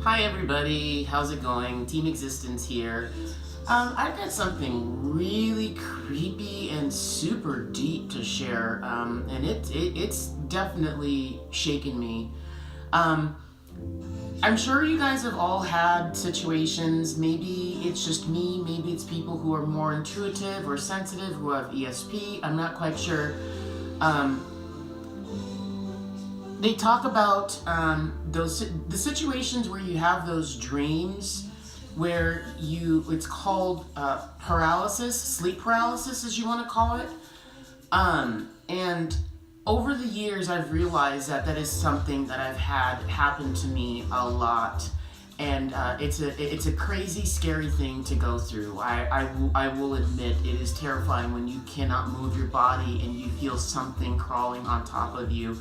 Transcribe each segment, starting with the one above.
Hi everybody, how's it going? Team Existence here. I've got something really creepy and super deep to share, and it's definitely shaken me. Um, I'm sure you guys have all had situations, maybe it's just me, maybe it's people who are more intuitive or sensitive, who have ESP, I'm not quite sure. Um, they talk about the situations where you have those dreams where it's called paralysis, sleep paralysis as you want to call it. And over the years I've realized that is something that I've had happen to me a lot. And it's a crazy, scary thing to go through. I will admit it is terrifying when you cannot move your body and you feel something crawling on top of you.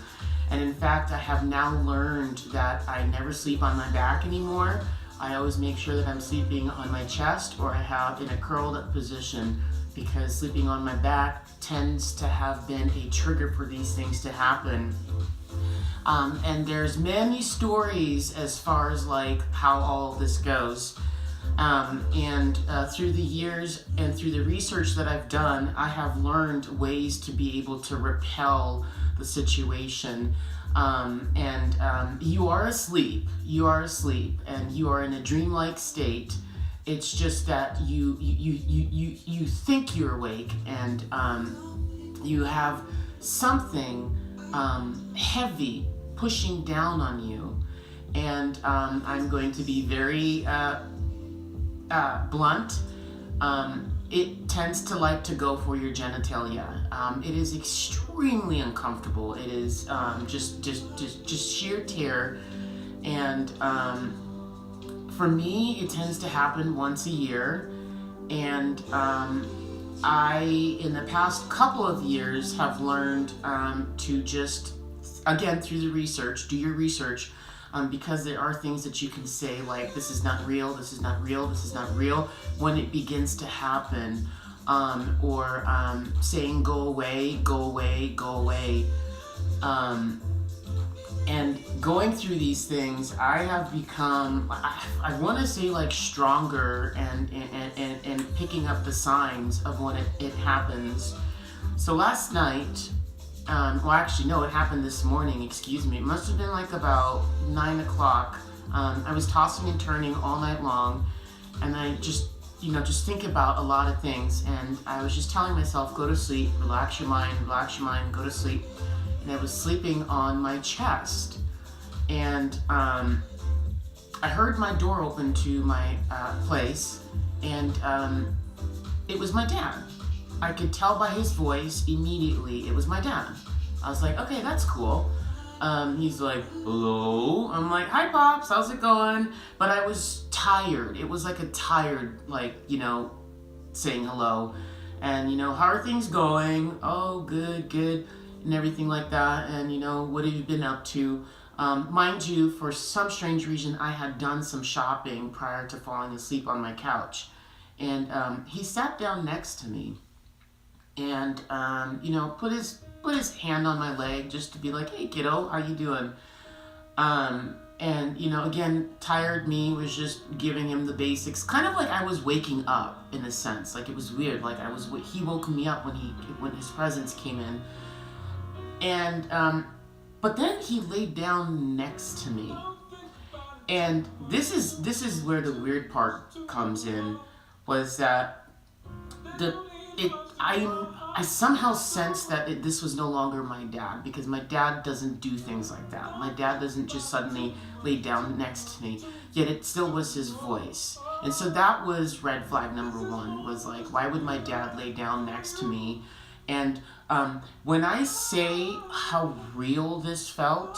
And in fact, I have now learned that I never sleep on my back anymore. I always make sure that I'm sleeping on my chest or I have in a curled up position, because sleeping on my back tends to have been a trigger for these things to happen. And there's many stories as far as like how all this goes. And through the years and through the research that I've done, I have learned ways to be able to repel the situation. You are asleep, and you are in a dreamlike state. It's just that you think you're awake, and you have something heavy pushing down on you. And I'm going to be very blunt. It tends to like to go for your genitalia. It is extremely uncomfortable. It is just sheer terror. And for me, it tends to happen once a year. And I, in the past couple of years, have learned to just, again, through the research, do your research, because there are things that you can say like, this is not real, this is not real, this is not real, when it begins to happen, or saying go away, go away, go away. And going through these things, I have become, I want to say like stronger and picking up the signs of when it happens. So last night, well actually no, it happened this morning, excuse me. It must have been like about 9 o'clock. I was tossing and turning all night long, and I just think about a lot of things, and I was just telling myself, go to sleep, relax your mind, go to sleep. And I was sleeping on my chest, and I heard my door open to my place, and it was my dad. I could tell by his voice immediately it was my dad. I was like, okay, that's cool. He's like, hello? I'm like, hi Pops, how's it going? But I was tired. It was like a tired, saying hello. And, how are things going? Oh, good. And everything like that. And, what have you been up to? Mind you, for some strange reason, I had done some shopping prior to falling asleep on my couch. And he sat down next to me and, put his hand on my leg just to be like, hey kiddo, how you doing? And, again, tired me was just giving him the basics, kind of like I was waking up in a sense. Like it was weird. Like he woke me up when his presence came in. And, but then he laid down next to me. And this is where the weird part comes in, was that I somehow sensed that this was no longer my dad, because my dad doesn't do things like that. My dad doesn't just suddenly lay down next to me, yet it still was his voice. And so that was red flag number one, was like, why would my dad lay down next to me? And when I say how real this felt,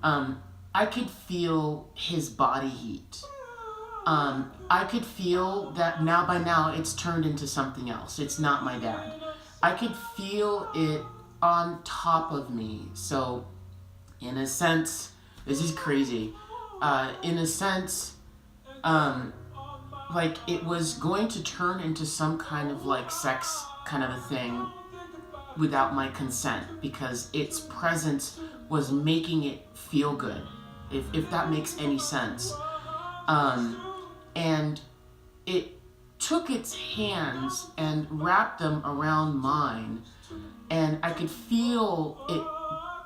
I could feel his body heat. I could feel that by now it's turned into something else. It's not my dad. I could feel it on top of me. So, in a sense, this is crazy. In a sense, like it was going to turn into some kind of like sex kind of a thing without my consent, because its presence was making it feel good, if that makes any sense. And it took its hands and wrapped them around mine, and I could feel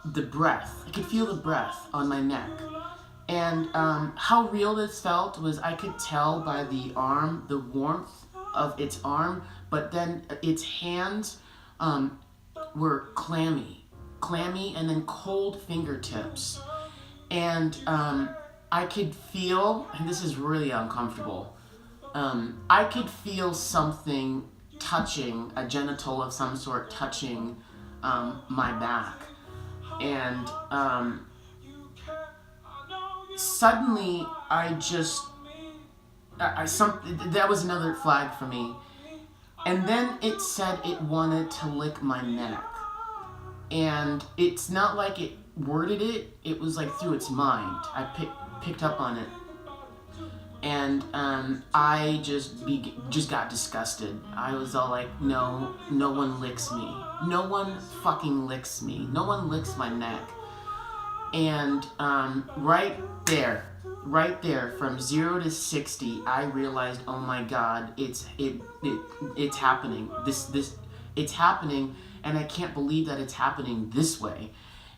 the breath. I could feel the breath on my neck. And how real this felt was I could tell by the arm, the warmth of its arm, but then its hands were clammy, and then cold fingertips. And I could feel, and this is really uncomfortable, I could feel something touching, a genital of some sort touching my back. And suddenly that was another flag for me. And then it said it wanted to lick my neck. And it's not like it worded it, it was like through its mind. I picked up on it. And I just got disgusted. I was all like, no one licks me. No one fucking licks me. No one licks my neck. And right there, from 0 to 60, I realized, oh my God, it's happening. It's happening, and I can't believe that it's happening this way.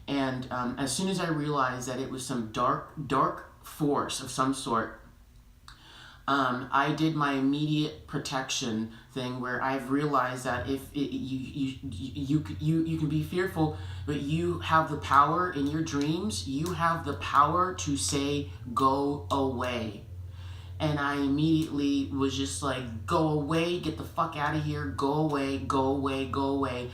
And as soon as I realized that it was some dark force of some sort, I did my immediate protection thing, where I've realized that if you can be fearful, but you have the power in your dreams. You have the power to say, go away. And I immediately was just like, go away, get the fuck out of here, go away, go away, go away.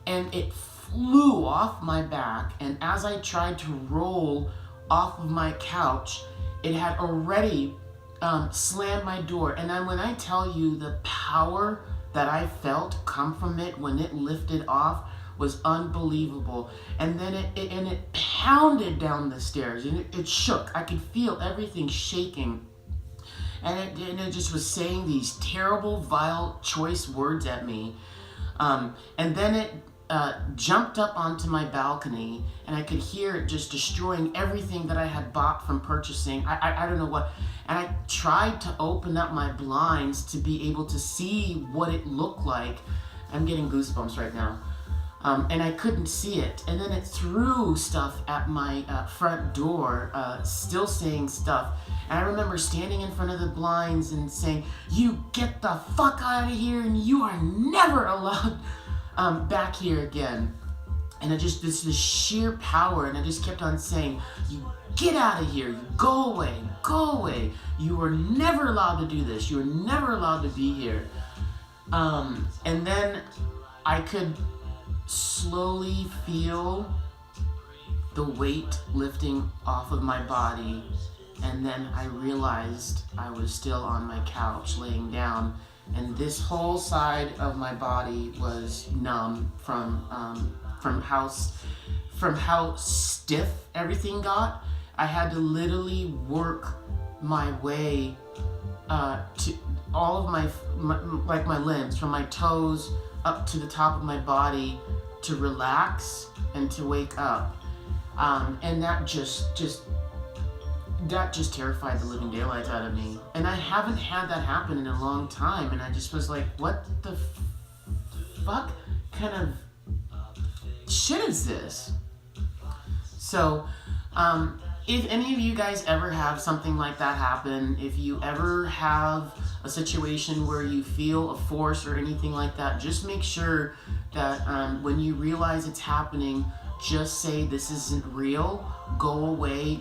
And it flew off my back, and as I tried to roll off of my couch, it had already slammed my door. And then when I tell you the power that I felt come from it when it lifted off was unbelievable. And then it pounded down the stairs, and it shook. I could feel everything shaking. And it just was saying these terrible, vile, choice words at me. And then it jumped up onto my balcony, and I could hear it just destroying everything that I had bought from purchasing. I don't know what. And I tried to open up my blinds to be able to see what it looked like. I'm getting goosebumps right now. And I couldn't see it. And then it threw stuff at my front door, still saying stuff. And I remember standing in front of the blinds and saying, you get the fuck out of here, and you are never allowed back here again. And I just, this sheer power, and I just kept on saying, you get out of here, you go away, you are never allowed to do this, you are never allowed to be here. And then I could slowly feel the weight lifting off of my body, and then I realized I was still on my couch laying down, and this whole side of my body was numb from how stiff everything got. I had to literally work my way to all of my limbs, from my toes up to the top of my body, to relax and to wake up. And that just terrified the living daylights out of me. And I haven't had that happen in a long time, and I just was like, what the fuck kind of shit is this? So, if any of you guys ever have something like that happen, if you ever have a situation where you feel a force or anything like that, just make sure that when you realize it's happening, just say, this isn't real, go away.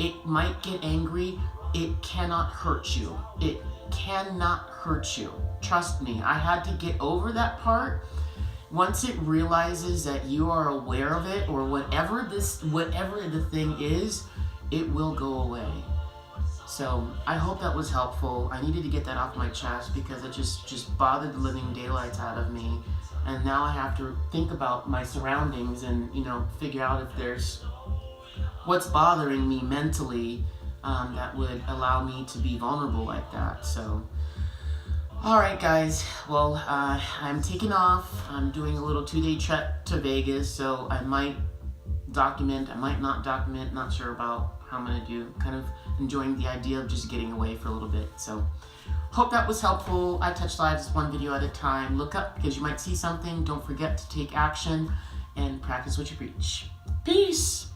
It might get angry, it cannot hurt you. It cannot hurt you. Trust me, I had to get over that part. Once it realizes that you are aware of it, or whatever the thing is, it will go away. So I hope that was helpful. I needed to get that off my chest because it just bothered the living daylights out of me. And now I have to think about my surroundings and, figure out if there's what's bothering me mentally that would allow me to be vulnerable like that. So, all right, guys. Well, I'm taking off. I'm doing a little 2-day trip to Vegas, so I might document, I might not document, not sure about I'm gonna do. Kind of enjoying the idea of just getting away for a little bit. So hope that was helpful. I touch lives one video at a time. Look up because you might see something. Don't forget to take action and practice what you preach. Peace.